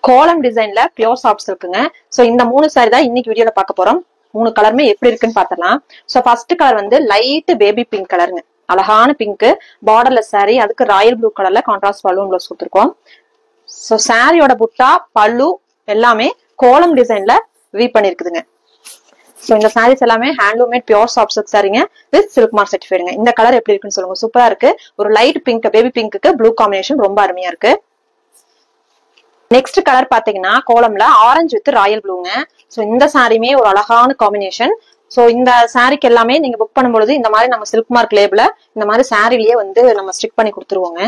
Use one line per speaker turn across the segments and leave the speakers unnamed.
கோலம் டிசைன்ல pure soft சில்க்குங்க. So இந்த 3 சாரி தான் இன்னைக்கு வீடியோல பார்க்க போறோம். 3 கலருமே எப்படி இருக்குன்னு பார்த்தலாம். சோ ஃபர்ஸ்ட் கலர் வந்து லைட் பேபி பிங்க் கலருங்க. அழகான பிங்க் பார்டர்லெஸ் சாரி, அதுக்கு ராயல் ப்ளூ கலர்ல கான்ட்ராஸ்ட் பல்லுவும் ப்ளவுஸ் கொடுத்துருக்கோம். சோ சாரியோட புட்டா பல்லு எல்லாமே கோலம் டிசைன்ல வீவ் பண்ணிருக்குதுங்க. சோ இந்த சாரீஸ் எல்லாமே ஹேண்ட்லூமேட் பியூர் சாஃப்ட் சில்க் சாரீங்க வித் சில்க் மார்க் சர்டிஃபைடுங்க. இந்த கலர் எப்படி இருக்குன்னு சொல்லுங்க. சூப்பரா இருக்கு. ஒரு light pink baby pink blue combination ரொம்ப அருமையா இருக்கு. நெக்ஸ்ட் கலர் பாத்தீங்கன்னா கோலம்ல ஆரஞ்சு வித் ராயல் ப்ளூங்க. சோ இந்த சாரியுமே ஒரு அழகான காம்பினேஷன். சோ இந்த சாரிக்கு எல்லாமே நீங்க புக் பண்ணும்போது இந்த மாதிரி நம்ம சில்க் மார்க் லேபிள இந்த மாதிரி சாரிலேயே வந்து நம்ம ஸ்டிக் பண்ணி கொடுத்துருவோங்க.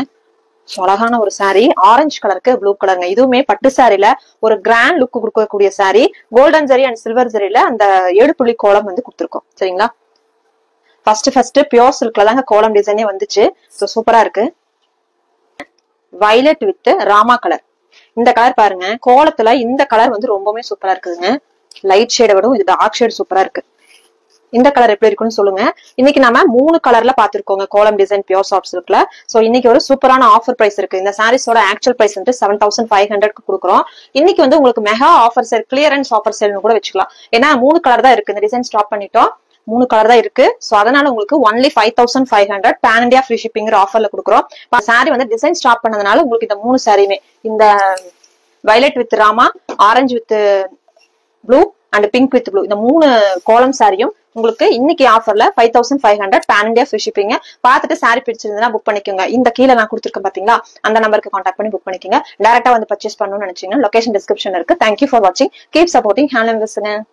சோ அழகான ஒரு சாரி ஆரஞ்சு கலருக்கு ப்ளூ கலருங்க. இதுவுமே பட்டு சாரில ஒரு கிராண்ட் லுக் கொடுக்கக்கூடிய sari. Golden zari and silver ஜரியில அந்த 7 புள்ளி கோலம் வந்து கொடுத்துருக்கோம். சரிங்களா? ஃபர்ஸ்ட் பியூர் சில்க்ல தாங்க கோலம் டிசைனே வந்துச்சு. சோ சூப்பரா இருக்கு. Violet with Rama colour. இந்த கலர் பாருங்க, கோலத்துல இந்த கலர் வந்து ரொம்பவே சூப்பரா இருக்குதுங்க. லைட் ஷேட விட இது டார்க் ஷேட் சூப்பரா இருக்கு. இந்த கலர் எப்படி இருக்குன்னு சொல்லுங்க. இன்னைக்கு நம்ம 3 கலர்ல பாத்துருக்கோங்க கோலம் டிசைன் பியூர் சாஃப்ட் சில்க்ல. சோ இன்னைக்கு ஒரு சூப்பரான ஆஃபர் பிரைஸ் இருக்கு. இந்த சாரீஸோட ஆக்சுவல் பிரைஸ் வந்து 7500 கொடுக்குறோம். இன்னைக்கு வந்து உங்களுக்கு mega offer sale, clearance offer சேல்னு கூட வச்சுக்கலாம். ஏன்னா 3 கலர் தான் இருக்கு. இந்த டிசைன் ஸ்டாப் பண்ணிட்டோம். 3 கலர் தான் இருக்கு. சோ அதனால உங்களுக்கு only 5500 pan India free shipping ஆஃபர்ல கொடுக்குறோம். சாரி வந்து டிசைன் ஸ்டாப் பண்ணதுனால உங்களுக்கு இந்த 3 சாரியுமே, இந்த violet with Rama, orange with blue and pink with blue, இந்த 3 கோலம் சாரியும் உங்களுக்கு இன்னைக்கு ஆஃபர்ல 5500 பேன் இண்டியா ஃப்ரீ ஷிப்பிங். பார்த்துட்டு சாரி பிடிச்சிருந்தா புக் பண்ணிக்கோங்க. இந்த கீழே நான் கொடுத்துருக்கேன் பாத்தீங்களா, அந்த நம்பருக்கு கான்டாக்ட் பண்ணி புக் பண்ணிக்கோங்க. டைரக்டா வந்து பர்ச்சேஸ் பண்ணணும்னு நினைச்சீங்கன்னா லொகேஷன் டிஸ்கிரிப்ஷன் இருக்கு. தேங்க்யூ ஃபார் வாட்சிங். Keep supporting handloom business.